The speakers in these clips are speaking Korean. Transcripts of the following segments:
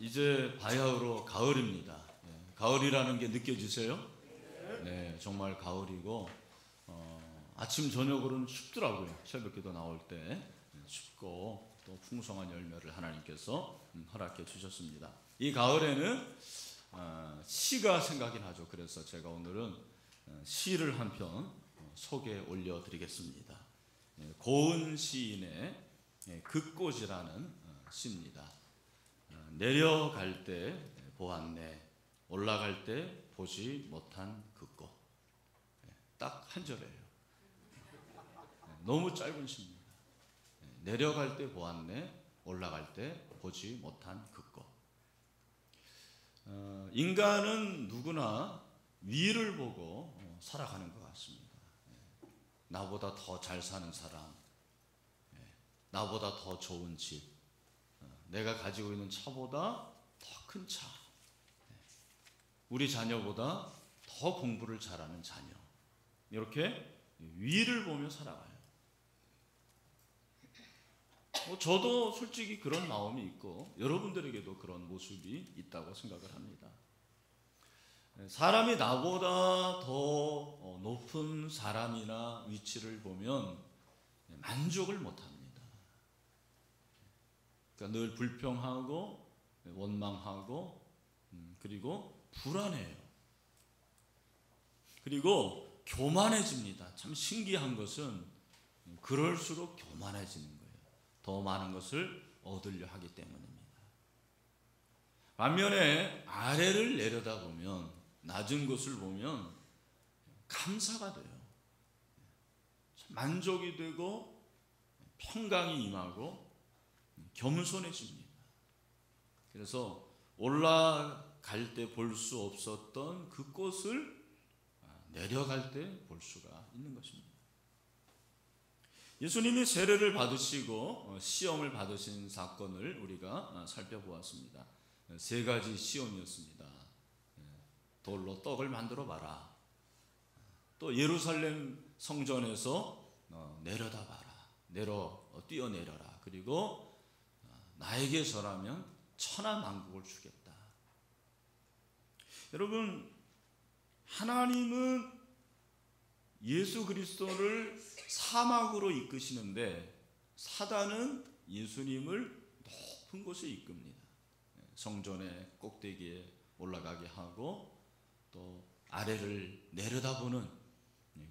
이제 바야흐로 가을입니다. 가을이라는 게 느껴지세요? 네, 정말 가을이고 아침 저녁으로는 춥더라고요. 새벽기도 나올 때 춥고 또 풍성한 열매를 하나님께서 허락해 주셨습니다. 이 가을에는 시가 생각이 나죠. 그래서 제가 오늘은 시를 한 편 소개 올려드리겠습니다. 고은 시인의 그꽃이라는 시입니다. 내려갈 때 보았네, 올라갈 때 보지 못한 그 꽃. 딱 한 절이에요. 너무 짧은 시입니다. 내려갈 때 보았네, 올라갈 때 보지 못한 그 꽃. 인간은 누구나 위를 보고 살아가는 것 같습니다. 나보다 더 잘 사는 사람, 나보다 더 좋은 집, 내가 가지고 있는 차보다 더 큰 차, 우리 자녀보다 더 공부를 잘하는 자녀, 이렇게 위를 보며 살아가요. 저도 솔직히 그런 마음이 있고 여러분들에게도 그런 모습이 있다고 생각을 합니다. 사람이 나보다 더 높은 사람이나 위치를 보면 만족을 못합니다. 그러니까 늘 불평하고 원망하고 그리고 불안해요. 그리고 교만해집니다. 참 신기한 것은 그럴수록 교만해지는 거예요. 더 많은 것을 얻으려 하기 때문입니다. 반면에 아래를 내려다보면, 낮은 것을 보면 감사가 돼요. 만족이 되고 평강이 임하고 겸손해집니다. 그래서 올라갈 때 볼 수 없었던 그 꽃을 내려갈 때 볼 수가 있는 것입니다. 예수님이 세례를 받으시고 시험을 받으신 사건을 우리가 살펴보았습니다. 세 가지 시험이었습니다. 돌로 떡을 만들어 봐라. 또 예루살렘 성전에서 내려다봐라. 뛰어내려라. 그리고 나에게 절하면 천하만국을 주겠다. 여러분, 하나님은 예수 그리스도를 사막으로 이끄시는데 사단은 예수님을 높은 곳에 이끕니다. 성전의 꼭대기에 올라가게 하고 또 아래를 내려다보는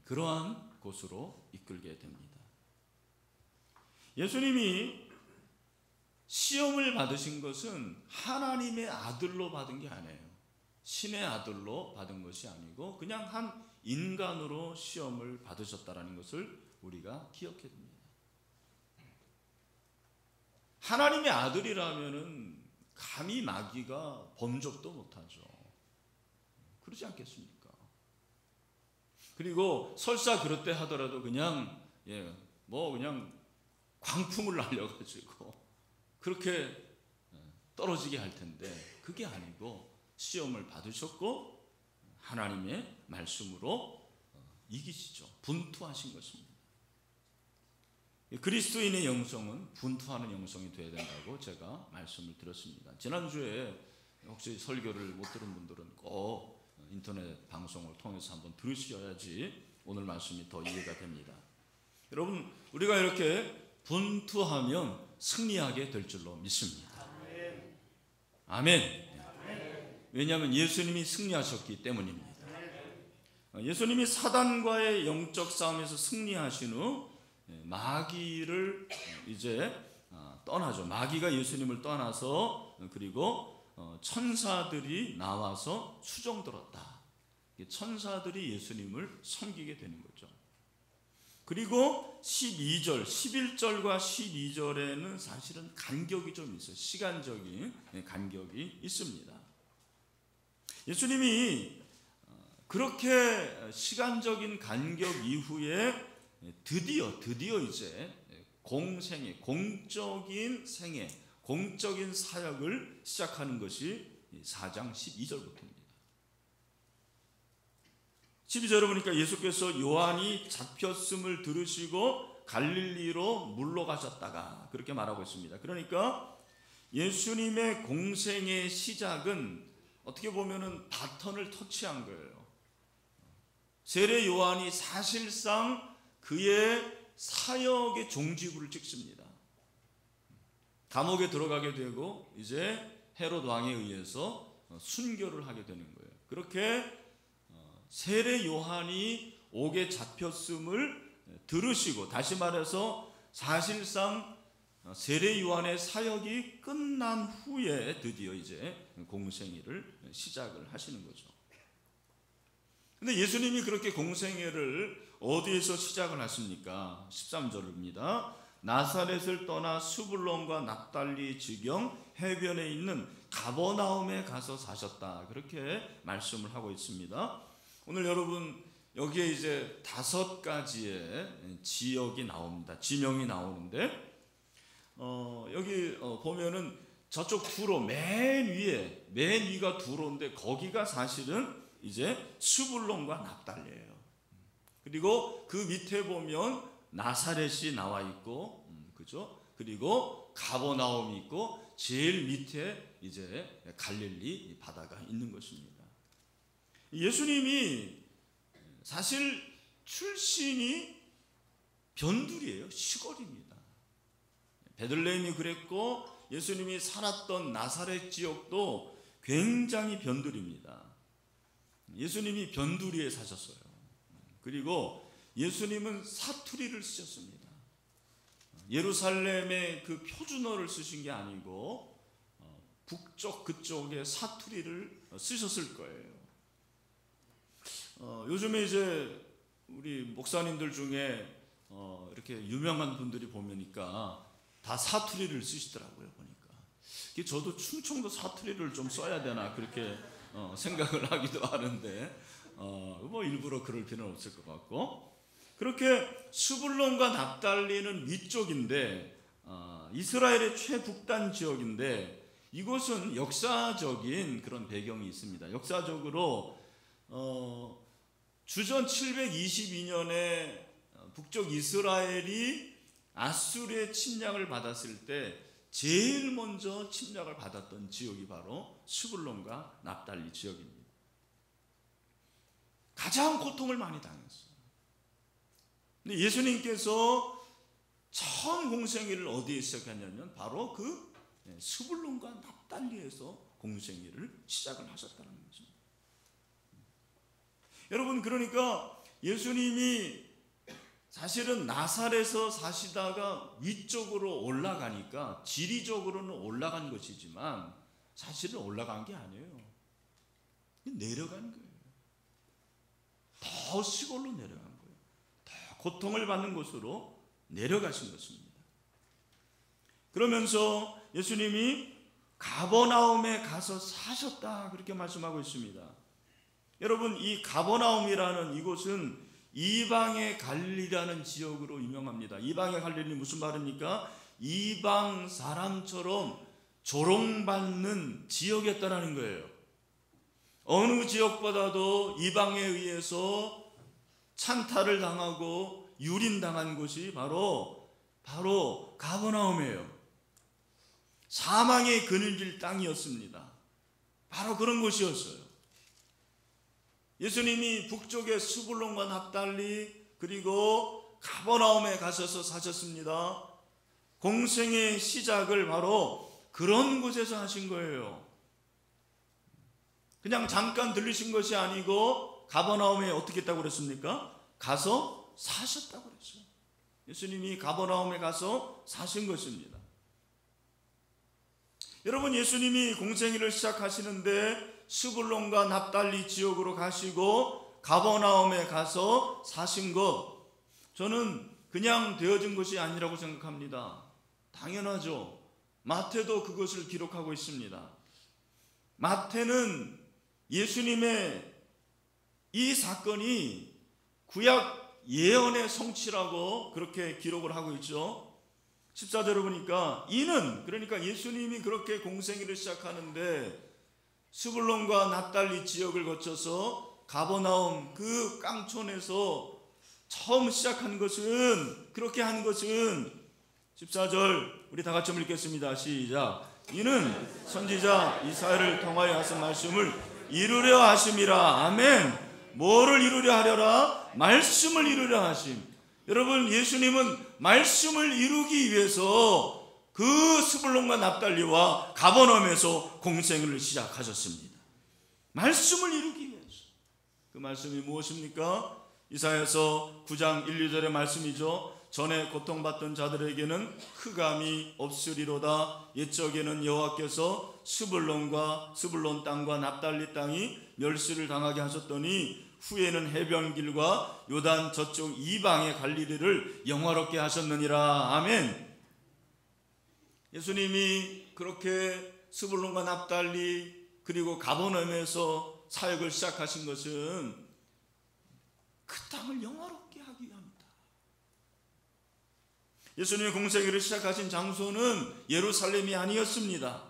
그러한 곳으로 이끌게 됩니다. 예수님이 시험을 받으신 것은 하나님의 아들로 받은 게 아니에요. 신의 아들로 받은 것이 아니고 그냥 한 인간으로 시험을 받으셨다는 것을 우리가 기억해야 됩니다. 하나님의 아들이라면은 감히 마귀가 범접도 못하죠. 그러지 않겠습니까? 그리고 설사 그렇대 하더라도 그냥 그냥 광풍을 날려가지고 그렇게 떨어지게 할 텐데 그게 아니고 시험을 받으셨고 하나님의 말씀으로 이기시죠. 분투하신 것입니다. 그리스도인의 영성은 분투하는 영성이 되어야 된다고 제가 말씀을 드렸습니다. 지난주에 혹시 설교를 못 들은 분들은 꼭 인터넷 방송을 통해서 한번 들으셔야지 오늘 말씀이 더 이해가 됩니다. 여러분, 우리가 이렇게 분투하면 승리하게 될 줄로 믿습니다. 아멘. 왜냐하면 예수님이 승리하셨기 때문입니다. 예수님이 사단과의 영적 싸움에서 승리하신 후 마귀를 이제 떠나죠. 마귀가 예수님을 떠나서 그리고 천사들이 나와서 수종들었다. 천사들이 예수님을 섬기게 되는 거죠. 그리고 12절, 11절과 12절에는 사실은 간격이 좀 있어요. 시간적인 간격이 있습니다. 예수님이 그렇게 시간적인 간격 이후에 드디어 이제 공적인 생애, 공적인 사역을 시작하는 것이 4장 12절부터입니다. 12절에 보니까 예수께서 요한이 잡혔음을 들으시고 갈릴리로 물러가셨다가 그렇게 말하고 있습니다. 그러니까 예수님의 공생의 시작은 어떻게 보면은 바턴을 터치한 거예요. 세례 요한이 사실상 그의 사역의 종지부를 찍습니다. 감옥에 들어가게 되고 이제 헤롯 왕에 의해서 순교를 하게 되는 거예요. 그렇게 세례 요한이 옥에 잡혔음을 들으시고, 다시 말해서 사실상 세례 요한의 사역이 끝난 후에 드디어 이제 공생애를 시작을 하시는 거죠. 근데 예수님이 그렇게 공생애를 어디에서 시작을 하십니까? 13절입니다. 나사렛을 떠나 수불론과 납달리 지경 해변에 있는 가버나움에 가서 사셨다. 그렇게 말씀을 하고 있습니다. 오늘 여러분 여기에 이제 5가지의 지역이 나옵니다. 지명이 나오는데 여기 보면은 저쪽 두로 맨 위가 두로인데 거기가 사실은 이제 수불론과 납달리예요. 그리고 그 밑에 보면 나사렛이 나와 있고, 그죠? 그리고 가버나움이 있고, 제일 밑에 이제 갈릴리 바다가 있는 것입니다. 예수님이 사실 출신이 변두리예요. 시골입니다. 베들레헴이 그랬고, 예수님이 살았던 나사렛 지역도 굉장히 변두리입니다. 예수님이 변두리에 사셨어요. 그리고 예수님은 사투리를 쓰셨습니다. 예루살렘의 그 표준어를 쓰신 게 아니고 북쪽 그쪽의 사투리를 쓰셨을 거예요. 요즘에 이제 우리 목사님들 중에 이렇게 유명한 분들이 보니까 다 사투리를 쓰시더라고요. 보니까 저도 충청도 사투리를 좀 써야 되나 그렇게 생각을 하기도 하는데 뭐 일부러 그럴 필요는 없을 것 같고, 그렇게 수불론과 납달리는 위쪽인데 이스라엘의 최북단 지역인데, 이곳은 역사적인 그런 배경이 있습니다. 역사적으로 주전 722년에 북쪽 이스라엘이 아수르의 침략을 받았을 때 제일 먼저 침략을 받았던 지역이 바로 수불론과 납달리 지역입니다. 가장 고통을 많이 당했어요. 근데 예수님께서 처음 공생애를 어디에 시작했냐면 바로 그 수불론과 납달리에서 공생애를 시작을 하셨다는 거죠. 여러분, 그러니까 예수님이 사실은 나사렛에서 사시다가 위쪽으로 올라가니까 지리적으로는 올라간 것이지만 사실은 올라간 게 아니에요. 내려간 거예요. 더 시골로 내려간 거예요. 더 고통을 받는 곳으로 내려가신 것입니다. 그러면서 예수님이 가버나움에 가서 사셨다 그렇게 말씀하고 있습니다. 여러분, 이 가버나움이라는 이곳은 이방의 갈릴리라는 지역으로 유명합니다. 이방의 갈릴리 무슨 말입니까? 이방 사람처럼 조롱받는 지역이었다는 거예요. 어느 지역보다도 이방에 의해서 찬탈을 당하고 유린당한 곳이 바로 가버나움이에요. 사망의 그늘질 땅이었습니다. 바로 그런 곳이었어요. 예수님이 북쪽의 수불론과 납달리 그리고 가버나움에 가셔서 사셨습니다. 공생의 시작을 바로 그런 곳에서 하신 거예요. 그냥 잠깐 들리신 것이 아니고 가버나움에 어떻게 했다고 그랬습니까? 가서 사셨다고 그랬어요. 예수님이 가버나움에 가서 사신 것입니다. 여러분, 예수님이 공생애를 시작하시는데 스불론과 납달리 지역으로 가시고 가버나움에 가서 사신 것, 저는 그냥 되어진 것이 아니라고 생각합니다. 당연하죠. 마태도 그것을 기록하고 있습니다. 마태는 예수님의 이 사건이 구약 예언의 성취라고 그렇게 기록을 하고 있죠. 14절을 보니까 이는, 그러니까 예수님이 그렇게 공생애를 시작하는데 스불론과 납달리 지역을 거쳐서 가버나움 그 깡촌에서 처음 시작한 것은, 그렇게 한 것은 14절 우리 다 같이 읽겠습니다. 시작. 이는 선지자 이사야를 통하여 하신 말씀을 이루려 하심이라. 아멘. 뭐를 이루려 하려라? 말씀을 이루려 하심. 여러분, 예수님은 말씀을 이루기 위해서 그 스불론과 납달리와 가버나움에서 공생을 시작하셨습니다. 말씀을 이루기 위해서. 그 말씀이 무엇입니까? 이사야서 9장 1, 2절의 말씀이죠. 전에 고통받던 자들에게는 흑암이 없으리로다. 옛적에는 여호와께서 스불론 땅과 납달리 땅이 멸시를 당하게 하셨더니 후에는 해변길과 요단 저쪽 이방의 갈릴리를 영화롭게 하셨느니라. 아멘. 예수님이 그렇게 스불론과 납달리 그리고 가버나움에서 사역을 시작하신 것은 그 땅을 영화롭게 하기 위함이다. 예수님의 공생애를 시작하신 장소는 예루살렘이 아니었습니다.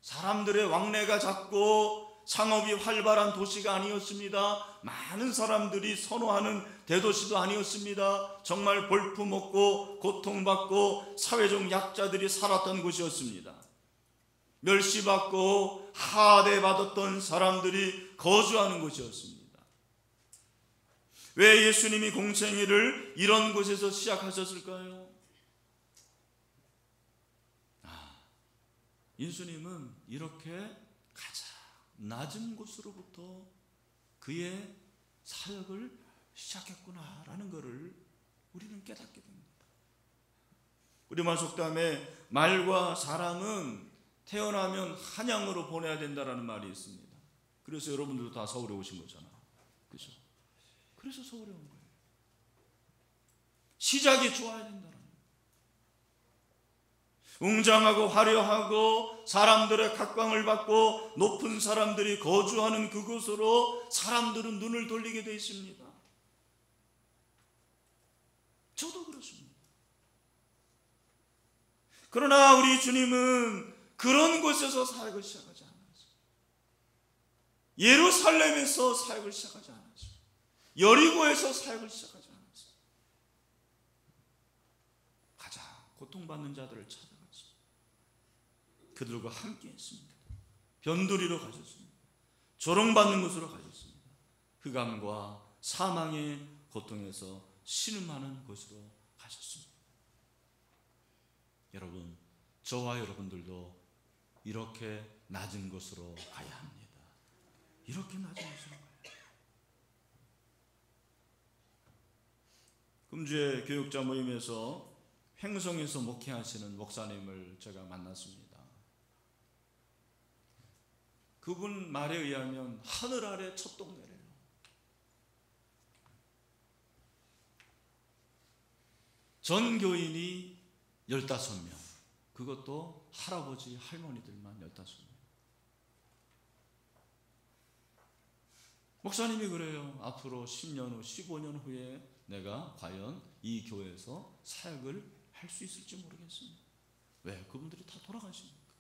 사람들의 왕래가 잦고 상업이 활발한 도시가 아니었습니다. 많은 사람들이 선호하는 대도시도 아니었습니다. 정말 볼품없고 고통받고 사회적 약자들이 살았던 곳이었습니다. 멸시받고 하대받았던 사람들이 거주하는 곳이었습니다. 왜 예수님이 공생애를 이런 곳에서 시작하셨을까요? 예수님은 이렇게 가장 낮은 곳으로부터 그의 사역을 시작했구나라는 것을 우리는 깨닫게 됩니다. 우리말 속담에 말과 사람은 태어나면 한양으로 보내야 된다라는 말이 있습니다. 그래서 여러분들도 다 서울에 오신 거잖아. 그렇죠? 그래서 서울에 온 거예요. 시작이 좋아야 된다는 거예요. 웅장하고 화려하고 사람들의 각광을 받고 높은 사람들이 거주하는 그곳으로 사람들은 눈을 돌리게 되어 있습니다. 저도 그렇습니다. 그러나 우리 주님은 그런 곳에서 사역을 시작하지 않았어요. 예루살렘에서 사역을 시작하지 않았어요. 여리고에서 사역을 시작하지 않았어요. 가장 고통받는 자들을 찾아갔어요. 그들과 함께 했습니다. 변두리로 가셨습니다. 조롱받는 곳으로 가셨습니다. 흑암과 사망의 고통에서 신음하는 곳으로 가셨습니다. 여러분, 저와 여러분들도 이렇게 낮은 곳으로 가야 합니다. 이렇게 낮은 곳으로 가야 합니다. 금주에 교육자 모임에서 횡성에서 목회하시는 목사님을 제가 만났습니다. 그분 말에 의하면 하늘 아래 첫 동네래요. 전 교인이 15명, 그것도 할아버지 할머니들만 15명. 목사님이 그래요. 앞으로 10년 후 15년 후에 내가 과연 이 교회에서 사역을 할 수 있을지 모르겠습니다. 왜? 그분들이 다 돌아가십니까?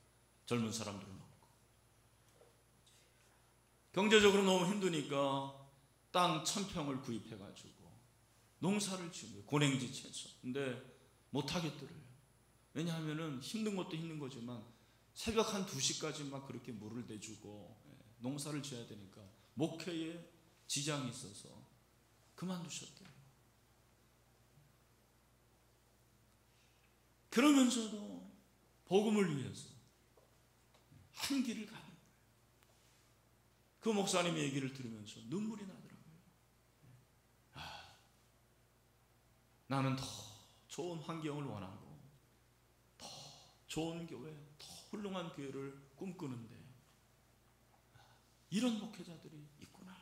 젊은 사람들은 없고. 경제적으로 너무 힘드니까 땅 1000평을 구입해가지고 농사를 지은 거예요. 고랭지 채소. 근데 못하겠더래요. 왜냐하면 힘든 것도 힘든 거지만 새벽 한 2시까지 막 그렇게 물을 대주고 농사를 지어야 되니까 목회에 지장이 있어서 그만두셨대요. 그러면서도 복음을 위해서 한 길을 가는 거예요. 그 목사님의 얘기를 들으면서 눈물이 나더라고요. 나는 더 좋은 환경을 원하고 더 좋은 교회, 더 훌륭한 교회를 꿈꾸는데 이런 목회자들이 있구나.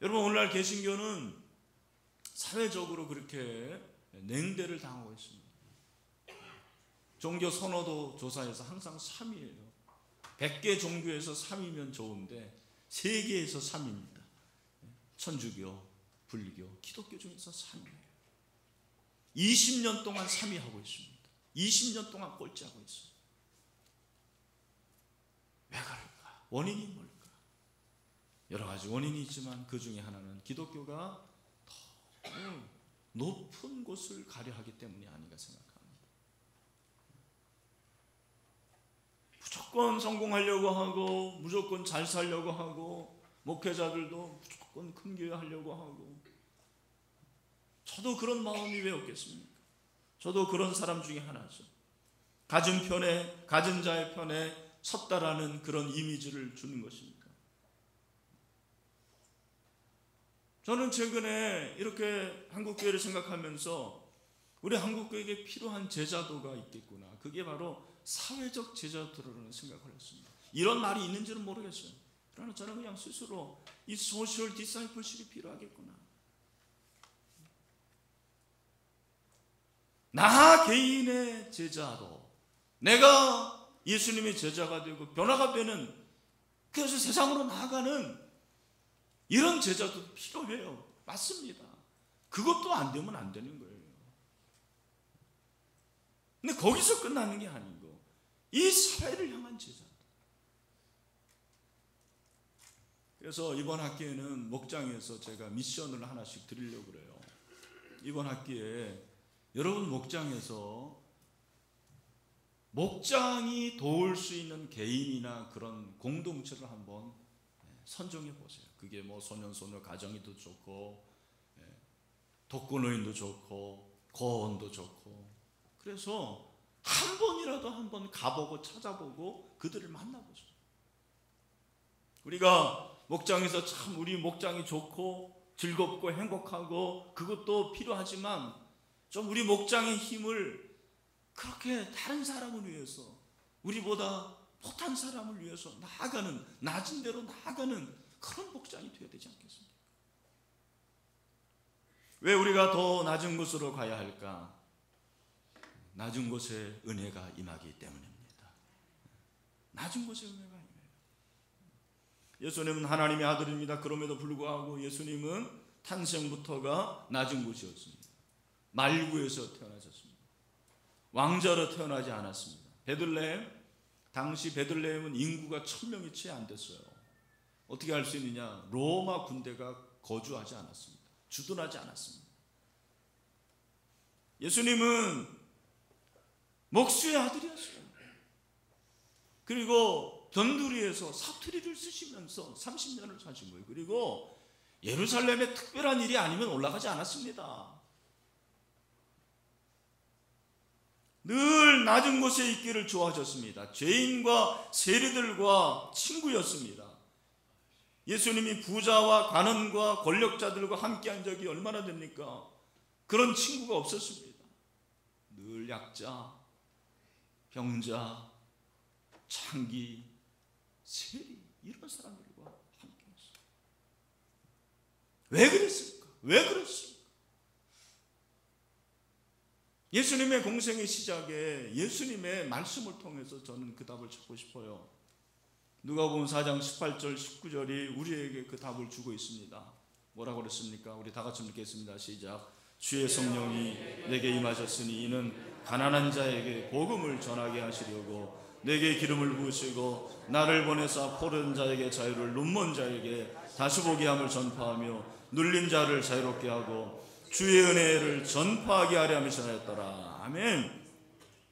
여러분, 오늘날 개신교는 사회적으로 그렇게 냉대를 당하고 있습니다. 종교 선호도 조사에서 항상 3위예요. 100개 종교에서 3위면 좋은데 3개에서 3위입니다. 천주교, 불교, 기독교 중에서 3위예요. 20년 동안 3위 하고 있습니다. 20년 동안 꼴찌하고 있어요. 왜 그럴까? 원인이 뭘까? 여러 가지 원인이 있지만 그 중에 하나는 기독교가 더 높은 곳을 가려 하기 때문이 아닌가 생각합니다. 무조건 성공하려고 하고 무조건 잘 살려고 하고 목회자들도 무조건 큰 교회 하려고 하고. 저도 그런 마음이 왜 없겠습니까? 저도 그런 사람 중에 하나죠. 가진 편에, 가진 자의 편에 섰다라는 그런 이미지를 주는 것입니다. 저는 최근에 이렇게 한국교회를 생각하면서 우리 한국교회에게 필요한 제자도가 있겠구나. 그게 바로 사회적 제자도라는 생각을 했습니다. 이런 말이 있는지는 모르겠어요. 그러나 저는 그냥 스스로 이 소셜 디사이플십이 필요하겠구나. 나 개인의 제자도, 내가 예수님의 제자가 되고 변화가 되는, 그래서 세상으로 나아가는 이런 제자도 필요해요. 맞습니다. 그것도 안 되면 안 되는 거예요. 근데 거기서 끝나는 게 아니고 이 사회를 향한 제자. 그래서 이번 학기에는 목장에서 제가 미션을 하나씩 드리려고 그래요. 이번 학기에 여러분 목장에서 목장이 도울 수 있는 개인이나 그런 공동체를 한번 선정해 보세요. 그게 뭐 소년소녀 가정이도 좋고 독거노인도 좋고 고원도 좋고. 그래서 한 번이라도 한번 가보고 찾아보고 그들을 만나보죠. 우리가 목장에서 참 우리 목장이 좋고 즐겁고 행복하고 그것도 필요하지만 좀 우리 목장의 힘을 그렇게 다른 사람을 위해서, 우리보다 못한 사람을 위해서 나아가는, 낮은 데로 나아가는 그런 목장이 되어야 되지 않겠습니까? 왜 우리가 더 낮은 곳으로 가야 할까? 낮은 곳에 은혜가 임하기 때문입니다. 낮은 곳에 은혜가 임해요. 예수님은 하나님의 아들입니다. 그럼에도 불구하고 예수님은 탄생부터가 낮은 곳이었습니다. 말구에서 태어나셨습니다. 왕자로 태어나지 않았습니다. 베들레헴, 당시 베들레헴은 인구가 1000명이 채 안 됐어요. 어떻게 할 수 있느냐? 로마 군대가 거주하지 않았습니다. 주둔하지 않았습니다. 예수님은 목수의 아들이었어요. 그리고 변두리에서 사투리를 쓰시면서 30년을 사신 거예요. 그리고 예루살렘에 특별한 일이 아니면 올라가지 않았습니다. 늘 낮은 곳에 있기를 좋아하셨습니다. 죄인과 세리들과 친구였습니다. 예수님이 부자와 관원과 권력자들과 함께한 적이 얼마나 됩니까? 그런 친구가 없었습니다. 늘 약자, 병자, 창기, 세리, 이런 사람들과 함께했어요. 왜 그랬을까? 왜 그랬을까? 예수님의 공생의 시작에 예수님의 말씀을 통해서 저는 그 답을 찾고 싶어요. 누가복음 4장 18절 19절이 우리에게 그 답을 주고 있습니다. 뭐라고 그랬습니까? 우리 다 같이 읽겠습니다. 시작. 주의 성령이 내게 임하셨으니 이는 가난한 자에게 복음을 전하게 하시려고 내게 기름을 부으시고 나를 보내사 포른 자에게 자유를, 눈먼 자에게 다시 보게 함을 전파하며 눌린 자를 자유롭게 하고 주의 은혜를 전파하게 하려 하셨더라. 아멘.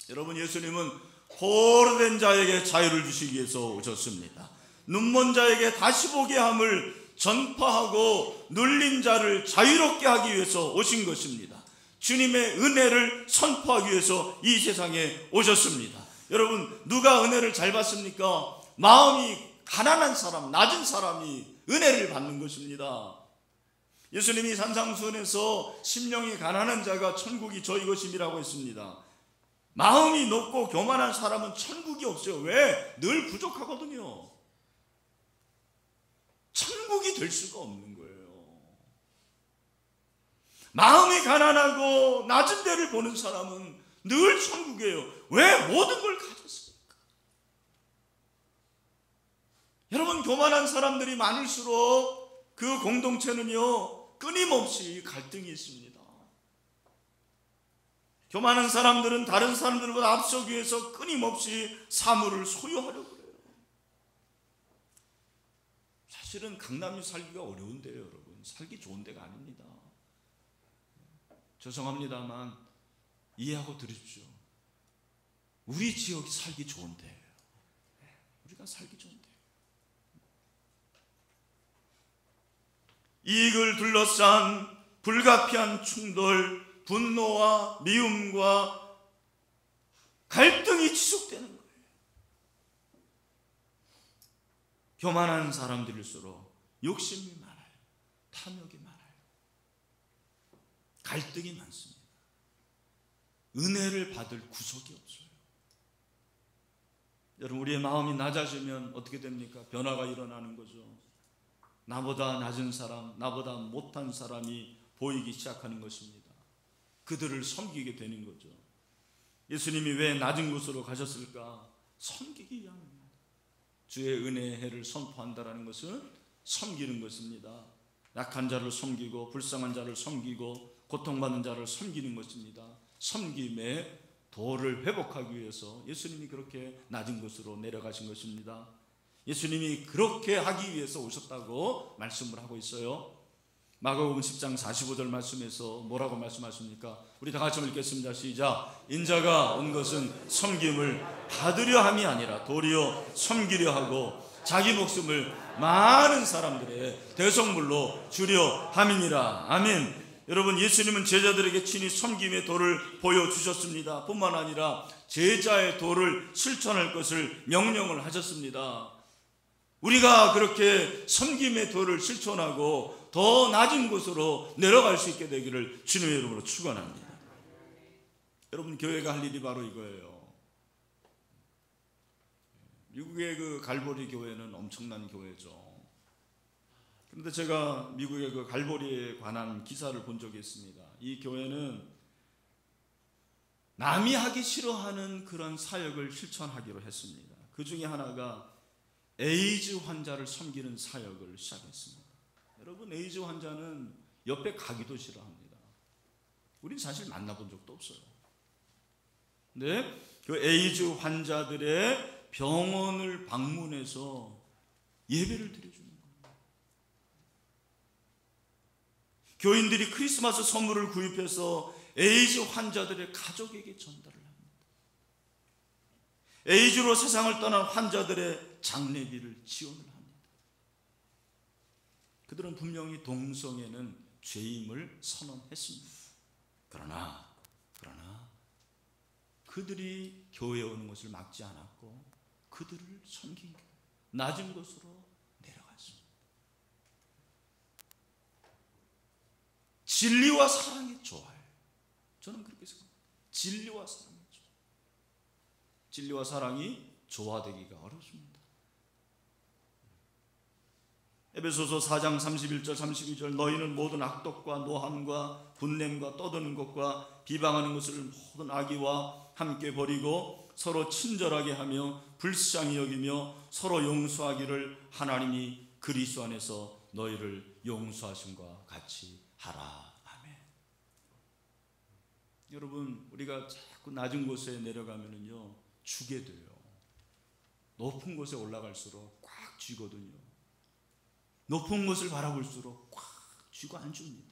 여러분, 예수님은 포로된 자에게 자유를 주시기 위해서 오셨습니다. 눈먼 자에게 다시 보게 함을 전파하고 눌린 자를 자유롭게 하기 위해서 오신 것입니다. 주님의 은혜를 선포하기 위해서 이 세상에 오셨습니다. 여러분, 누가 은혜를 잘 받습니까? 마음이 가난한 사람, 낮은 사람이 은혜를 받는 것입니다. 예수님이 산상수훈에서 심령이 가난한 자가 천국이 저희 것임이라고 했습니다. 마음이 높고 교만한 사람은 천국이 없어요. 왜? 늘 부족하거든요. 천국이 될 수가 없는 거예요. 마음이 가난하고 낮은 데를 보는 사람은 늘 천국이에요. 왜? 모든 걸 가졌습니까? 여러분, 교만한 사람들이 많을수록 그 공동체는요 끊임없이 갈등이 있습니다. 교만한 사람들은 다른 사람들보다 앞서기 위해서 끊임없이 사물을 소유하려고 그래요. 사실은 강남이 살기가 어려운데요, 여러분. 살기 좋은 데가 아닙니다. 죄송합니다만 이해하고 들으십시오. 우리 지역이 살기 좋은 데예요. 내가 살기 좋은데. 이익을 둘러싼 불가피한 충돌, 분노와 미움과 갈등이 지속되는 거예요. 교만한 사람들일수록 욕심이 많아요. 탐욕이 많아요. 갈등이 많습니다. 은혜를 받을 구석이 없어요. 여러분, 우리의 마음이 낮아지면 어떻게 됩니까? 변화가 일어나는 거죠. 나보다 낮은 사람, 나보다 못한 사람이 보이기 시작하는 것입니다. 그들을 섬기게 되는 거죠. 예수님이 왜 낮은 곳으로 가셨을까? 섬기기 위함입니다. 주의 은혜의 해를 선포한다는 것은 섬기는 것입니다. 약한 자를 섬기고 불쌍한 자를 섬기고 고통받는 자를 섬기는 것입니다. 섬김의 도를 회복하기 위해서 예수님이 그렇게 낮은 곳으로 내려가신 것입니다. 예수님이 그렇게 하기 위해서 오셨다고 말씀을 하고 있어요. 마가복음 10장 45절 말씀에서 뭐라고 말씀하십니까? 우리 다 같이 읽겠습니다. 시작. 인자가 온 것은 섬김을 받으려 함이 아니라 도리어 섬기려 하고 자기 목숨을 많은 사람들의 대속물로 주려 함이니라. 아멘. 여러분, 예수님은 제자들에게 친히 섬김의 도를 보여주셨습니다. 뿐만 아니라 제자의 도를 실천할 것을 명령을 하셨습니다. 우리가 그렇게 섬김의 도를 실천하고 더 낮은 곳으로 내려갈 수 있게 되기를 주님의 이름으로 축원합니다. 여러분, 교회가 할 일이 바로 이거예요. 미국의 그 갈보리 교회는 엄청난 교회죠. 그런데 제가 미국의 그 갈보리에 관한 기사를 본 적이 있습니다. 이 교회는 남이 하기 싫어하는 그런 사역을 실천하기로 했습니다. 그 중에 하나가 에이즈 환자를 섬기는 사역을 시작했습니다. 여러분, 에이즈 환자는 옆에 가기도 싫어합니다. 우린 사실 만나본 적도 없어요. 근데 그 에이즈 환자들의 병원을 방문해서 예배를 드려주는 거예요. 교인들이 크리스마스 선물을 구입해서 에이즈 환자들의 가족에게 전달을 합니다. 에이즈로 세상을 떠난 환자들의 장례비를 지원을 합니다. 그들은 분명히 동성애는 죄임을 선언했습니다. 그러나 그들이 교회에 오는 것을 막지 않았고 그들을 섬긴 거예요. 낮은 곳으로 내려갔습니다. 진리와 사랑의 조화. 저는 그렇게 생각합니다. 진리와 사랑의 조화. 진리와 사랑이 조화되기가 어렵습니다. 에베소서 4장 31절 32절 너희는 모든 악독과 노함과 분냄과 떠드는 것과 비방하는 것을 모든 악의와 함께 버리고 서로 친절하게 하며 불쌍히 여기며 서로 용서하기를 하나님이 그리스도 안에서 너희를 용서하심과 같이 하라. 아멘. 여러분, 우리가 자꾸 낮은 곳에 내려가면은요 쥐게 돼요. 높은 곳에 올라갈수록 꽉 쥐거든요. 높은 곳을 바라볼수록 꽉 쥐고 안 줍니다.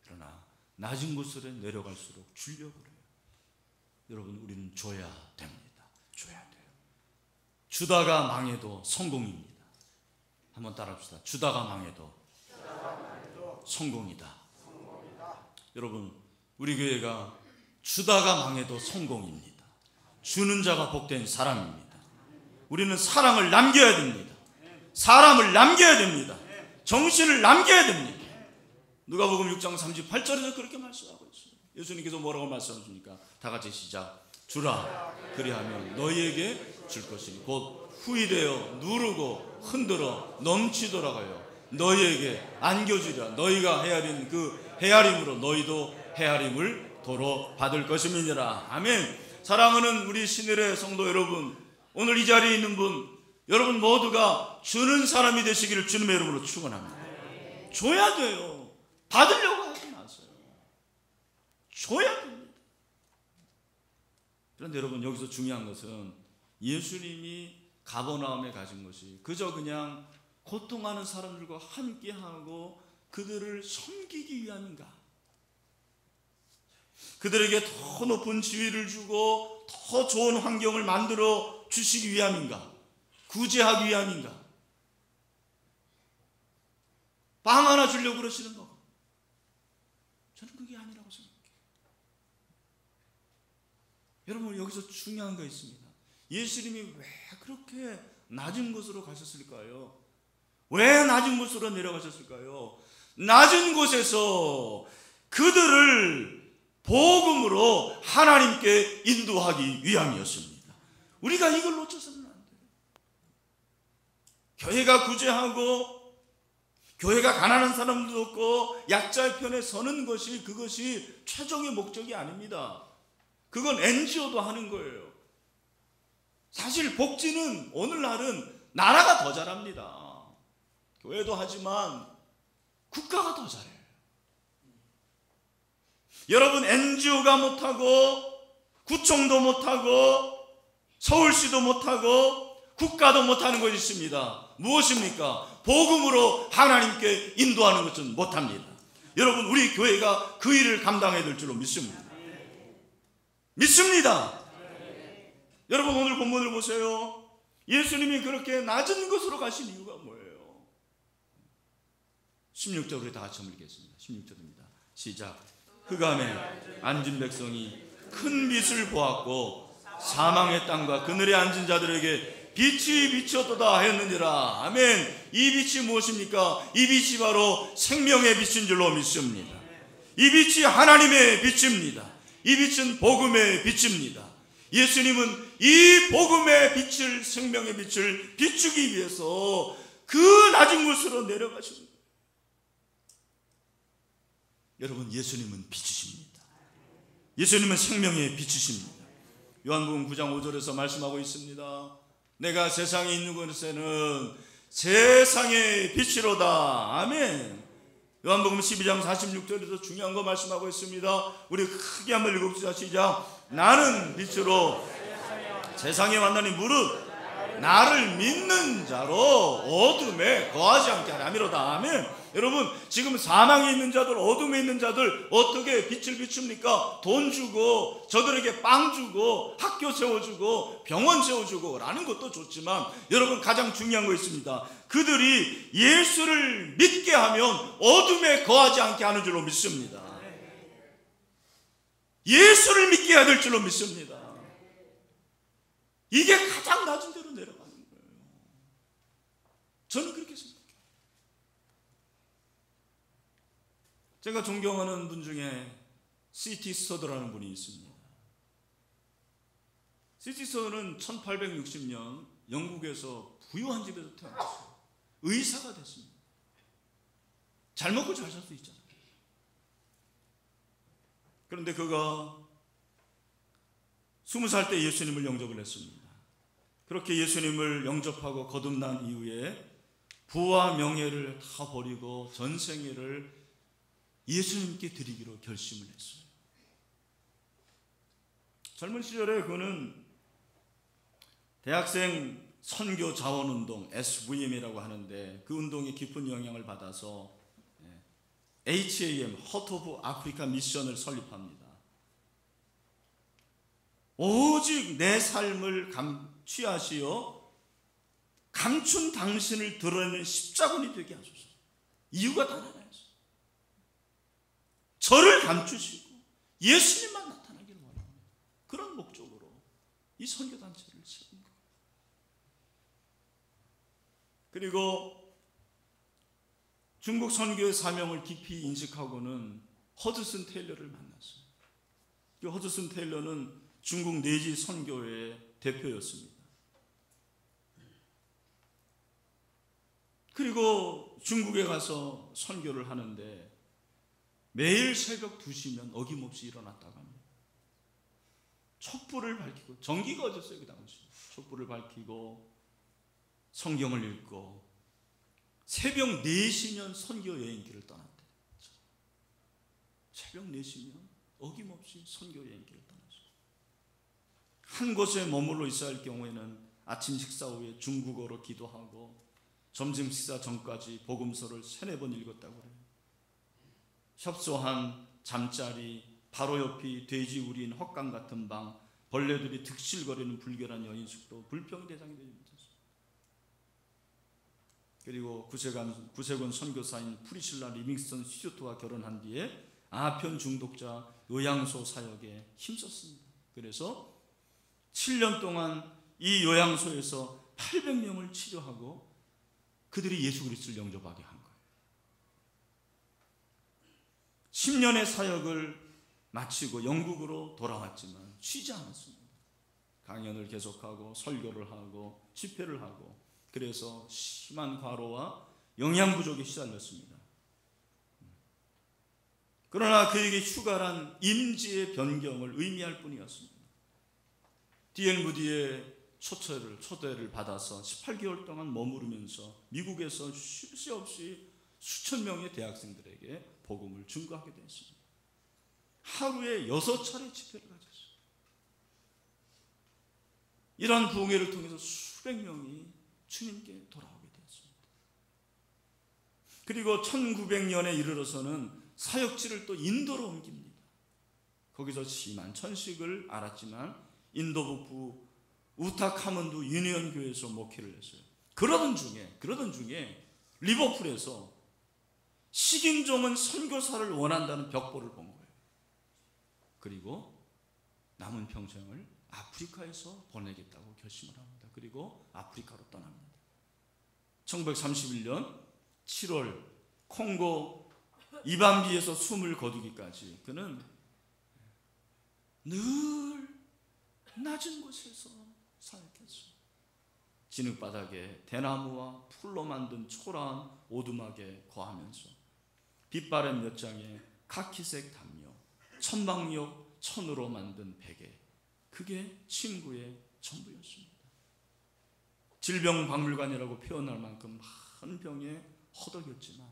그러나 낮은 곳으로 내려갈수록 주려고 그래요. 여러분, 우리는 줘야 됩니다. 줘야 돼요. 주다가 망해도 성공입니다. 한번 따라합시다. 주다가 망해도 성공이다. 여러분, 우리 교회가 주다가 망해도 성공입니다. 주는 자가 복된 사람입니다. 우리는 사랑을 남겨야 됩니다. 사람을 남겨야 됩니다. 정신을 남겨야 됩니다. 누가복음 6장 38절에서 그렇게 말씀하고 있어요. 예수님께서 뭐라고 말씀하십니까? 다 같이 시작. 주라 그리하면 너희에게 줄 것이니 곧 후일되어 누르고 흔들어 넘치돌아가요 너희에게 안겨주리라. 너희가 헤아린 그 헤아림으로 너희도 헤아림을 도로 받을 것임이니라. 아멘. 사랑하는 우리 신일의 성도 여러분, 오늘 이 자리에 있는 분 여러분 모두가 주는 사람이 되시기를 주님의 이름으로 축원합니다. 줘야 돼요. 받으려고 하지 마세요. 줘야 됩니다. 그런데 여러분, 여기서 중요한 것은 예수님이 가버나움에 가신 것이 그저 그냥 고통하는 사람들과 함께하고 그들을 섬기기 위함인가? 그들에게 더 높은 지위를 주고 더 좋은 환경을 만들어 주시기 위함인가? 구제하기 위함인가? 빵 하나 주려고 그러시는 거? 저는 그게 아니라고 생각해요. 여러분, 여기서 중요한 거 있습니다. 예수님이 왜 그렇게 낮은 곳으로 가셨을까요? 왜 낮은 곳으로 내려가셨을까요? 낮은 곳에서 그들을 복음으로 하나님께 인도하기 위함이었습니다. 우리가 이걸 놓쳐서는 안 돼요. 교회가 구제하고 교회가 가난한 사람도 없고 약자의 편에 서는 것이, 그것이 최종의 목적이 아닙니다. 그건 NGO도 하는 거예요. 사실 복지는 오늘날은 나라가 더 잘합니다. 교회도 하지만 국가가 더 잘해요. 여러분, NGO가 못하고 구청도 못하고 서울시도 못하고 국가도 못하는 것이 있습니다. 무엇입니까? 복음으로 하나님께 인도하는 것은 못합니다. 여러분, 우리 교회가 그 일을 감당해야 될 줄로 믿습니다. 믿습니다. 여러분, 오늘 본문을 보세요. 예수님이 그렇게 낮은 곳으로 가신 이유가 뭐예요? 16절 우리 다 같이 한번 읽겠습니다. 16절입니다. 시작. 흑암에 앉은 백성이 큰 빛을 보았고 사망의 땅과 그늘에 앉은 자들에게 빛이 비쳤도다 하였느니라. 아멘. 이 빛이 무엇입니까? 이 빛이 바로 생명의 빛인 줄로 믿습니다. 이 빛이 하나님의 빛입니다. 이 빛은 복음의 빛입니다. 예수님은 이 복음의 빛을, 생명의 빛을 비추기 위해서 그 낮은 곳으로 내려가신 거예요. 여러분, 예수님은 빛이십니다. 예수님은 생명의 빛이십니다. 요한복음 9장 5절에서 말씀하고 있습니다. 내가 세상에 있는 곳에는 세상의 빛이로다. 아멘. 요한복음 12장 46절에서 중요한 거 말씀하고 있습니다. 우리 크게 한번 읽읍시다. 시작. 나는 빛으로 세상에 왔나니 무릇 나를 믿는 자로 어둠에 거하지 않게 하람이로다. 아멘. 여러분, 지금 사망에 있는 자들, 어둠에 있는 자들 어떻게 빛을 비춥니까? 돈 주고, 저들에게 빵 주고, 학교 세워주고, 병원 세워주고 라는 것도 좋지만, 여러분, 가장 중요한 거 있습니다. 그들이 예수를 믿게 하면 어둠에 거하지 않게 하는 줄로 믿습니다. 예수를 믿게 해야 될 줄로 믿습니다. 이게 가장 낮은 데로 내려가는 거예요. 저는 그렇게 생각해요. 제가 존경하는 분 중에 C.T. 스터드라는 분이 있습니다. C.T. 스터드는 1860년 영국에서 부유한 집에서 태어났어요. 의사가 됐습니다. 잘 먹고 잘 살 수 있잖아요. 그런데 그가 20살 때 예수님을 영접을 했습니다. 그렇게 예수님을 영접하고 거듭난 이후에 부와 명예를 다 버리고 전생애를 예수님께 드리기로 결심을 했어요. 젊은 시절에 그는 대학생 선교 자원운동 SVM이라고 하는데 그 운동에 깊은 영향을 받아서 HAM, Heart of Africa 미션을 설립합니다. 오직 내 삶을 취하시어 감춘 당신을 드러내는 십자군이 되게 하소서. 이유가 단 하나였어요. 저를 감추시고 예수님만 나타나기를 원합니다. 그런 목적으로 이 선교단체를 세운 거예요. 그리고 중국 선교의 사명을 깊이 인식하고는 허드슨 테일러를 만났어요. 그 허드슨 테일러는 중국 내지 선교의 대표였습니다. 그리고 중국에 가서 선교를 하는데 매일 새벽 2시면 어김없이 일어났다고 합니다. 촛불을 밝히고, 전기가 어딨어요 그 당시. 촛불을 밝히고 성경을 읽고 새벽 4시면 선교 여행길을 떠났대요. 새벽 4시면 어김없이 선교 여행길을 떠났어요. 한 곳에 머물러 있어야 할 경우에는 아침 식사 후에 중국어로 기도하고 점심 식사 전까지 복음서를 3-4번 읽었다고 그래요. 협소한 잠자리, 바로 옆이 돼지 우린 헛강 같은 방, 벌레들이 득실거리는 불결한 여인숙도 불평의 대상이 되지 못했어요. 그리고 구세군 선교사인 프리실라 리빙스턴 스튜어트와 결혼한 뒤에 아편 중독자 요양소 사역에 힘썼습니다. 그래서 7년 동안 이 요양소에서 800명을 치료하고 그들이 예수 그리스도를 영접하게 한 거예요. 10년의 사역을 마치고 영국으로 돌아왔지만 쉬지 않았습니다. 강연을 계속하고 설교를 하고 집회를 하고, 그래서 심한 과로와 영양 부족에 시달렸습니다. 그러나 그에게 휴가란 임지의 변경을 의미할 뿐이었습니다. D.L. 무디의 초대를 받아서 18개월 동안 머무르면서 미국에서 쉴 새 없이 수천 명의 대학생들에게 복음을 증거하게 되었습니다. 하루에 6차례 집회를 가졌어요. 이러한 부흥회를 통해서 수백 명이 주님께 돌아오게 되었습니다. 그리고 1900년에 이르러서는 사역지를 또 인도로 옮깁니다. 거기서 심한 천식을 알았지만 인도 북부 우타카문두 유니언 교회에서 목회를 했어요. 그러던 중에 리버풀에서 식인종은 선교사를 원한다는 벽보를 본 거예요. 그리고 남은 평생을 아프리카에서 보내겠다고 결심을 합니다. 그리고 아프리카로 떠납니다. 1931년 7월 콩고 이반비에서 숨을 거두기까지 그는 늘 낮은 곳에서 사역했어요. 진흙바닥에 대나무와 풀로 만든 초라한 오두막에 거하면서 빛바람 몇 장에 카키색 담요, 천방역 천으로 만든 베개, 그게 친구의 전부였습니다. 질병박물관이라고 표현할 만큼 많은 병에 허덕였지만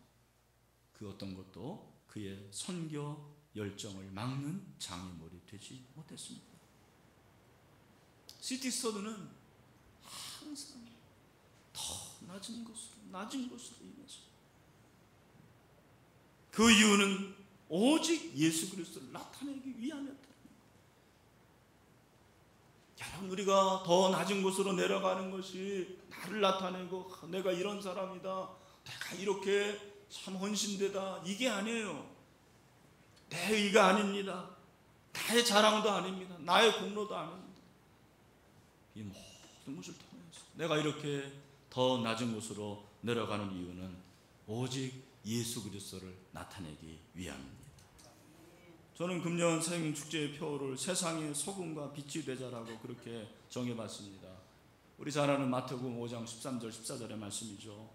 그 어떤 것도 그의 선교 열정을 막는 장애물이 되지 못했습니다. 시티 스터드는 항상 더 낮은 곳으로 임해서, 그 이유는 오직 예수 그리스도를 나타내기 위함이었다. 여러분, 우리가 더 낮은 곳으로 내려가는 것이 나를 나타내고 내가 이런 사람이다, 내가 이렇게 참 헌신되다, 이게 아니에요. 내 의가 아닙니다. 나의 자랑도 아닙니다. 나의 공로도 아닙니다. 이 모든 것을 통해서 내가 이렇게 더 낮은 곳으로 내려가는 이유는 오직 예수 그리스도를 나타내기 위함입니다. 저는 금년 생축제의 표를 세상의 소금과 빛이 되자라고 그렇게 정해봤습니다. 우리 잘 아는 마태복음 5장 13절 14절의 말씀이죠.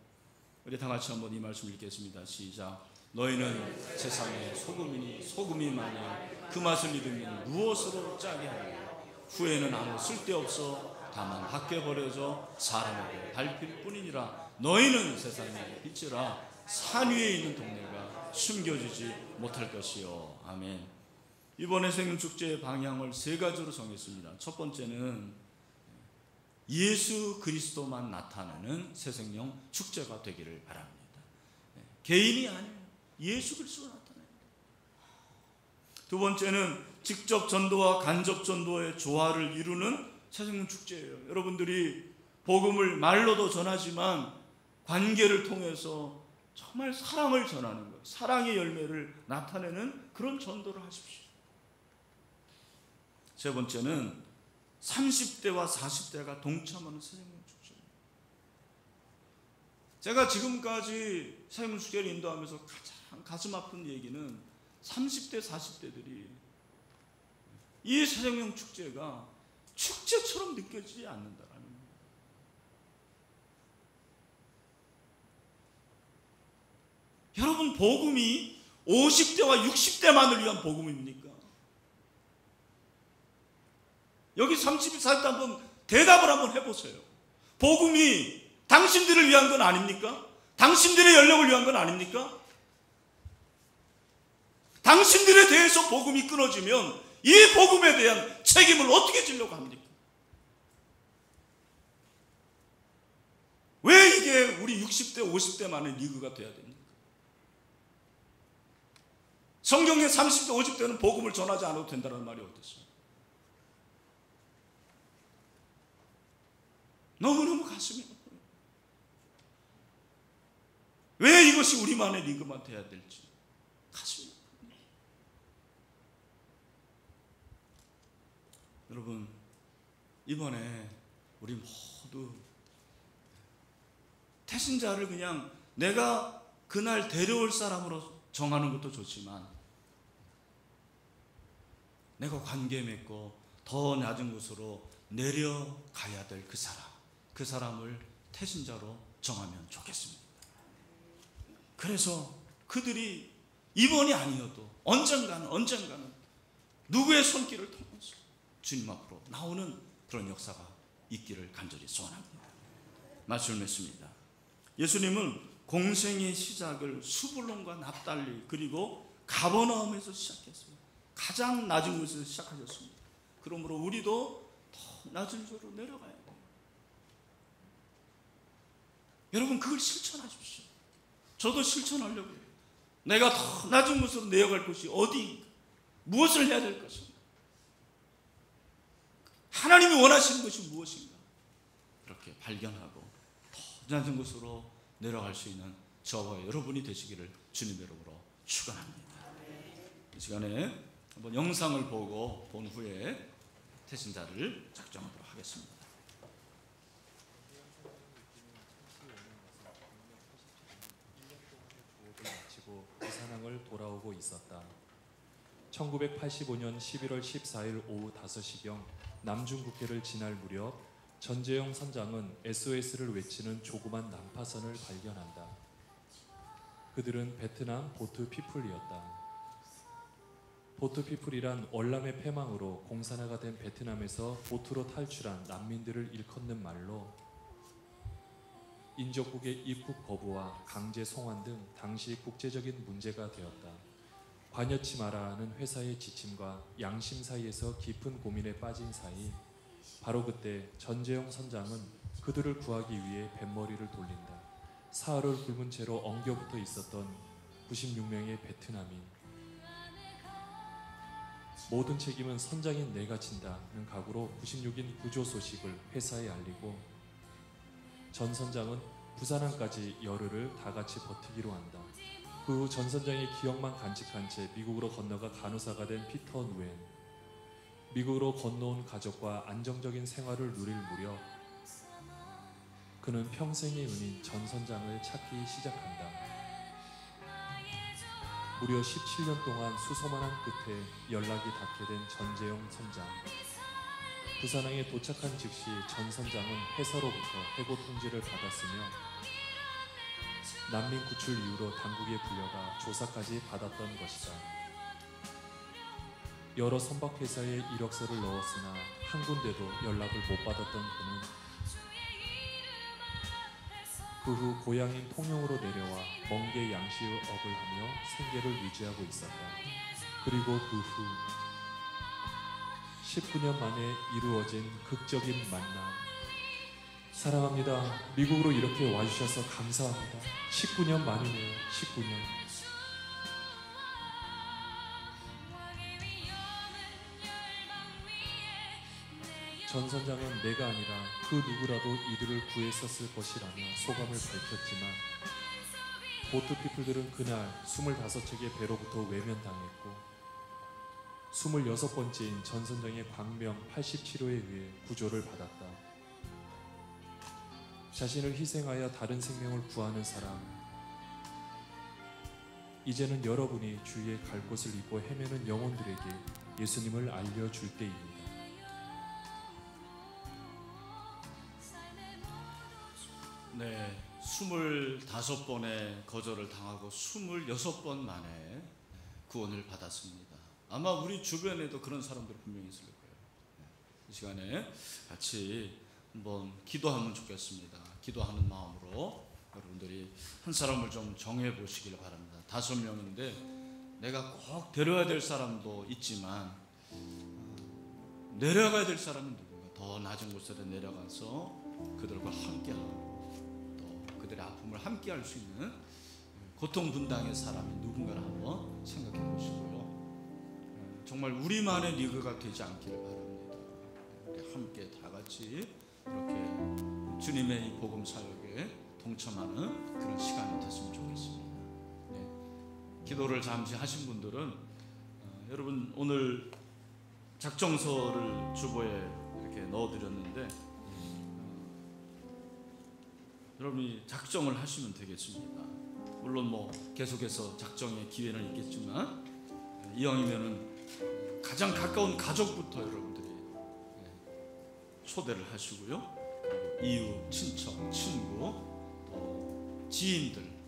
우리 다 같이 한번 이 말씀 읽겠습니다. 시작. 너희는 세상의 소금이니 소금이 만약 그 맛을 잃으면 무엇으로 짜게 하느냐. 후에는 아무 쓸데없어 다만 밖에 버려져 사람에게 밟힐 뿐이니라. 너희는 세상의 빛이라. 산 위에 있는 동네가 숨겨지지 못할 것이요. 아멘. 이번에 생명축제의 방향을 3가지로 정했습니다. 첫 번째는 예수 그리스도만 나타내는 새생명 축제가 되기를 바랍니다. 개인이 아니에요. 예수 그리스도가 나타납니다. 두 번째는 직접 전도와 간접 전도의 조화를 이루는 새생명 축제예요. 여러분들이 복음을 말로도 전하지만 관계를 통해서 정말 사랑을 전하는 것, 사랑의 열매를 나타내는 그런 전도를 하십시오. 세 번째는 30대와 40대가 동참하는 새생명 축제입니다. 제가 지금까지 새생명 축제를 인도하면서 가장 가슴 아픈 얘기는 30대, 40대들이 이 새생명 축제가 축제처럼 느껴지지 않는다라는 거예요. 여러분, 복음이 50대와 60대만을 위한 복음입니까? 여기 30대, 40대 한번 대답을 한번 해보세요. 복음이 당신들을 위한 건 아닙니까? 당신들의 연령을 위한 건 아닙니까? 당신들에 대해서 복음이 끊어지면 이 복음에 대한 책임을 어떻게 지려고 합니까? 왜 이게 우리 60대, 50대만의 리그가 돼야 됩니까? 성경에 30대, 50대는 복음을 전하지 않아도 된다는 말이 어디 있어요? 너무너무 가슴이 아파요. 그것이 우리만의 리그만 돼야 될지 가슴이 아픕니다. 여러분, 이번에 우리 모두 태신자를 그냥 내가 그날 데려올 사람으로 정하는 것도 좋지만 내가 관계 맺고 더 낮은 곳으로 내려가야 될 그 사람을 태신자로 정하면 좋겠습니다. 그래서 그들이 이번이 아니어도 언젠가는 누구의 손길을 통해서 주님 앞으로 나오는 그런 역사가 있기를 간절히 소원합니다. 말씀을 맺습니다. 예수님은 공생의 시작을 수불론과 납달리 그리고 가버나움에서 시작했어요. 가장 낮은 곳에서 시작하셨습니다. 그러므로 우리도 더 낮은 곳으로 내려가야 돼요. 여러분, 그걸 실천하십시오. 저도 실천하려고 해요. 내가 더 낮은 곳으로 내려갈 곳이 어디인가, 무엇을 해야 될 것인가, 하나님이 원하시는 것이 무엇인가, 그렇게 발견하고 더 낮은 곳으로 내려갈 수 있는 저와 여러분이 되시기를 주님의 이름으로 축원합니다. 이 시간에 한번 영상을 본 후에 태신자를 작정하도록 하겠습니다. 부산항을 돌아오고 있었다. 1985년 11월 14일 오후 5시경 남중국해를 지날 무렵 전재영 선장은 SOS를 외치는 조그만 난파선을 발견한다. 그들은 베트남 보트피플이었다. 보트피플이란 월남의 패망으로 공산화가 된 베트남에서 보트로 탈출한 난민들을 일컫는 말로 인접국의 입국 거부와 강제 송환 등 당시 국제적인 문제가 되었다. 관여치 마라는 회사의 지침과 양심 사이에서 깊은 고민에 빠진 사이, 바로 그때 전재영 선장은 그들을 구하기 위해 뱃머리를 돌린다. 사흘을 굶은 채로 엉겨붙어 있었던 96명의 베트남인. 모든 책임은 선장인 내가 진다는 각오로 96인 구조 소식을 회사에 알리고 전 선장은 부산항까지 열흘을 다 같이 버티기로 한다. 그 후 전 선장의 기억만 간직한 채 미국으로 건너가 간호사가 된 피터 누엔. 미국으로 건너온 가족과 안정적인 생활을 누릴 무렵 그는 평생의 은인 전 선장을 찾기 시작한다. 무려 17년 동안 수소만한 끝에 연락이 닿게 된 전재영 선장. 부산항에 도착한 즉시 전 선장은 회사로부터 해고 통지를 받았으며 난민 구출 이후로 당국에 불려가 조사까지 받았던 것이다. 여러 선박회사에 이력서를 넣었으나 한 군데도 연락을 못 받았던 그는 그 후 고향인 통영으로 내려와 멍게 양식업을 하며 생계를 유지하고 있었다. 그리고 그 후 19년 만에 이루어진 극적인 만남. 사랑합니다. 미국으로 이렇게 와주셔서 감사합니다. 19년 만이네요. 19년. 전 선장은 내가 아니라 그 누구라도 이들을 구했었을 것이라며 소감을 밝혔지만 보트피플들은 그날 25척의 배로부터 외면당했고 26번째인 전 선장의 광명 87호에 의해 구조를 받았다. 자신을 희생하여 다른 생명을 구하는 사람, 이제는 여러분이 주위에 갈 곳을 잃고 헤매는 영혼들에게 예수님을 알려줄 때입니다. 네, 25번의 거절을 당하고 26번 만에 구원을 받았습니다. 아마 우리 주변에도 그런 사람들 분명히 있을 거예요. 이 시간에 같이 한번 기도하면 좋겠습니다. 기도하는 마음으로 여러분들이 한 사람을 좀 정해 보시길 바랍니다. 5명인데 내가 꼭 데려야 될 사람도 있지만 내려가야 될 사람은 누군가, 더 낮은 곳으로 내려가서 그들과 함께하고 또 그들의 아픔을 함께할 수 있는 고통 분담의 사람이 누군가를 한번 생각해 보시고요. 정말 우리만의 리그가 되지 않기를 바랍니다. 우리 함께 다 같이 이렇게 주님의 이 복음 사역에 동참하는 그런 시간이 됐으면 좋겠습니다. 기도를 잠시 하신 분들은 여러분 오늘 작정서를 주보에 이렇게 넣어드렸는데 여러분이 작정을 하시면 되겠습니다. 물론 뭐 계속해서 작정의 기회는 있겠지만 이왕이면은 가장 가까운 가족부터 여러분들이 초대를 하시고요. 그리고 이웃, 친척, 친구, 또 지인들,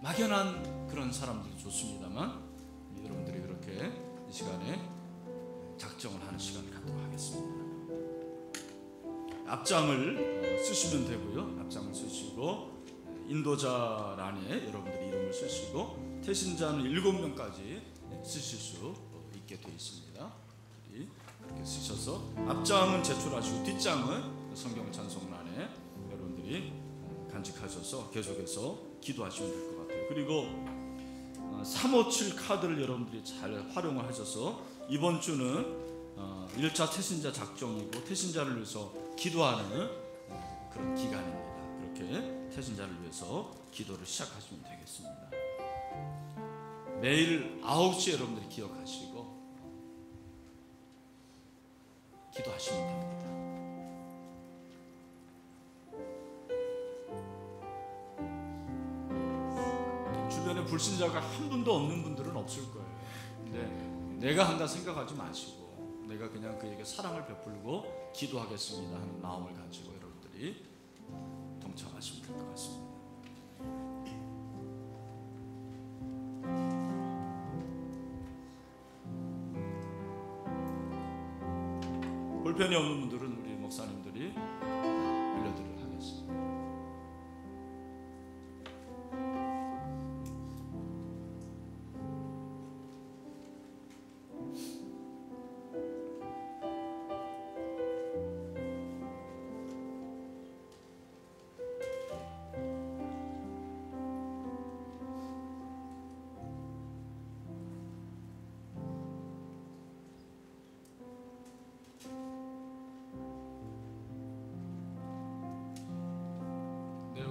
막연한 그런 사람들도 좋습니다만 여러분들이 그렇게 이 시간에 작정을 하는 시간을 갖도록 하겠습니다. 앞장을 쓰시면 되고요. 앞장을 쓰시고 인도자란에 여러분들이 이름을 쓰시고 태신자는 7명까지 쓰실 수 있게 되어 있습니다. 이렇게 쓰셔서 앞장은 제출하시고 뒷장은 성경 찬송란에 여러분들이 간직하셔서 계속해서 기도하시면 될 것 같아요. 그리고 357 카드를 여러분들이 잘 활용을 하셔서 이번 주는 1차 태신자 작정이고 태신자를 위해서 기도하는 그런 기간입니다. 그렇게 태신자를 위해서 기도를 시작하시면 되겠습니다. 매일 9시에 여러분들이 기억하시고 기도하시면 됩니다. 주변에 불신자가 한 분도 없는 분들은 없을 거예요. 근데 내가 한다 생각하지 마시고 내가 그냥 그에게 사랑을 베풀고 기도하겠습니다 하는 마음을 가지고 여러분들이 동참하시면 될 것 같습니다. 볼펜이 없는 분들은 우리 목사님들이 알려드리도록 하겠습니다.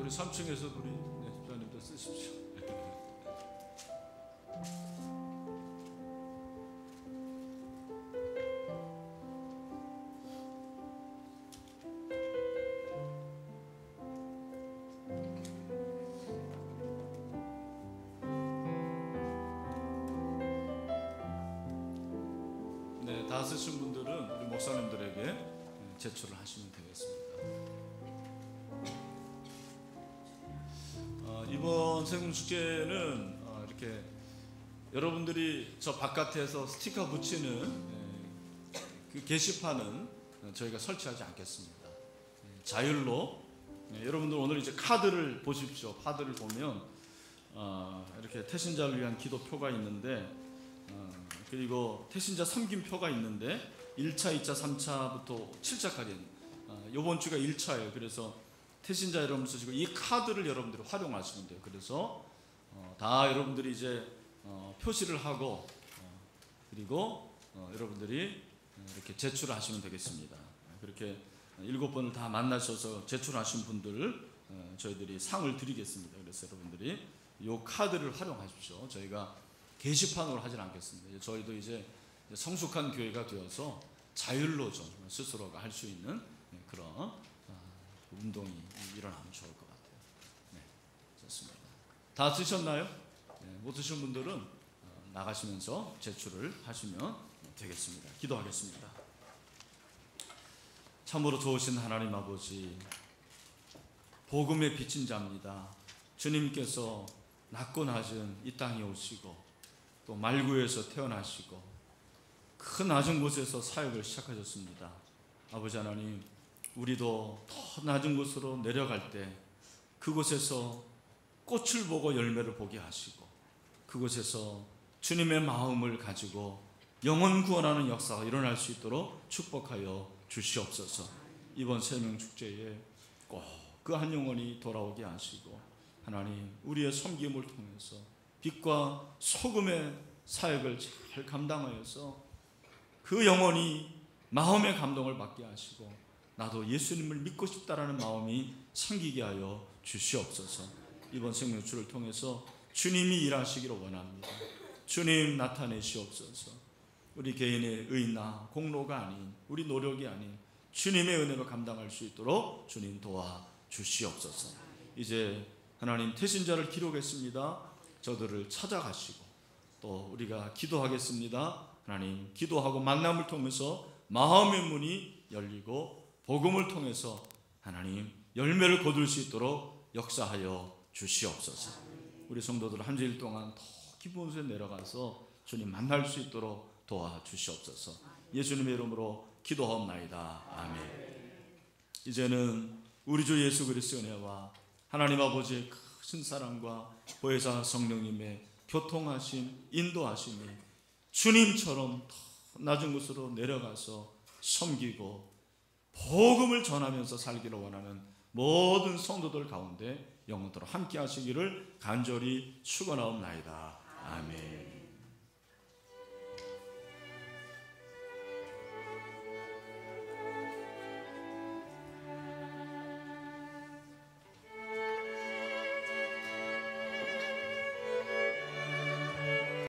우리 3층에서 우리 집사님도 쓰십시오. 네, 다 쓰신 분들은 우리 목사님들에게 제출을 하시면 되겠습니다. 이번 세금축제는 이렇게 여러분들이 저 바깥에서 스티커 붙이는 그 게시판은 저희가 설치하지 않겠습니다. 자율로 여러분들 오늘 이제 카드를 보십시오. 카드를 보면 이렇게 태신자를 위한 기도표가 있는데 그리고 태신자 섬김표가 있는데 1차, 2차, 3차부터 7차까지 이번 주가 1차예요. 그래서 태신자 여러분 쓰시고 이 카드를 여러분들이 활용하시면 돼요. 그래서 다 여러분들이 이제 표시를 하고 그리고 여러분들이 이렇게 제출하시면 되겠습니다. 그렇게 7번을 다 만나셔서 제출하신 분들 저희들이 상을 드리겠습니다. 그래서 여러분들이 이 카드를 활용하십시오. 저희가 게시판으로 하진 않겠습니다. 저희도 이제 성숙한 교회가 되어서 자율로 좀 스스로가 할 수 있는 그런 운동이 일어나면 좋을 것 같아요. 네, 좋습니다. 다 쓰셨나요? 네, 못 쓰신 분들은 나가시면서 제출을 하시면 되겠습니다. 기도하겠습니다. 참으로 좋으신 하나님 아버지, 복음의 빛인 자입니다. 주님께서 낮고 낮은 이 땅에 오시고 또 말구에서 태어나시고 그 낮은 곳에서 사역을 시작하셨습니다. 아버지 하나님, 우리도 더 낮은 곳으로 내려갈 때 그곳에서 꽃을 보고 열매를 보게 하시고 그곳에서 주님의 마음을 가지고 영혼 구원하는 역사가 일어날 수 있도록 축복하여 주시옵소서. 이번 생명축제에 꼭 그 한 영혼이 돌아오게 하시고 하나님, 우리의 섬김을 통해서 빛과 소금의 사역을 잘 감당하여서 그 영혼이 마음의 감동을 받게 하시고 나도 예수님을 믿고 싶다라는 마음이 생기게 하여 주시옵소서. 이번 생명주를 통해서 주님이 일하시기를 원합니다. 주님 나타내시옵소서. 우리 개인의 의나 공로가 아닌, 우리 노력이 아닌 주님의 은혜로 감당할 수 있도록 주님 도와주시옵소서. 이제 하나님 태신자를 기록했습니다. 저들을 찾아가시고 또 우리가 기도하겠습니다. 하나님 기도하고 만남을 통해서 마음의 문이 열리고 복음을 통해서 하나님 열매를 거둘 수 있도록 역사하여 주시옵소서. 우리 성도들 한 주일 동안 더 깊은 곳에 내려가서 주님 만날 수 있도록 도와주시옵소서. 예수님의 이름으로 기도하옵나이다. 아멘. 이제는 우리 주 예수 그리스도의 은혜와 하나님 아버지의 크신 사랑과 보혜사 성령님의 교통하심, 인도하심이 주님처럼 더 낮은 곳으로 내려가서 섬기고 복음을 전하면서 살기를 원하는 모든 성도들 가운데 영원토록 함께 하시기를 간절히 축원하옵나이다. 아멘.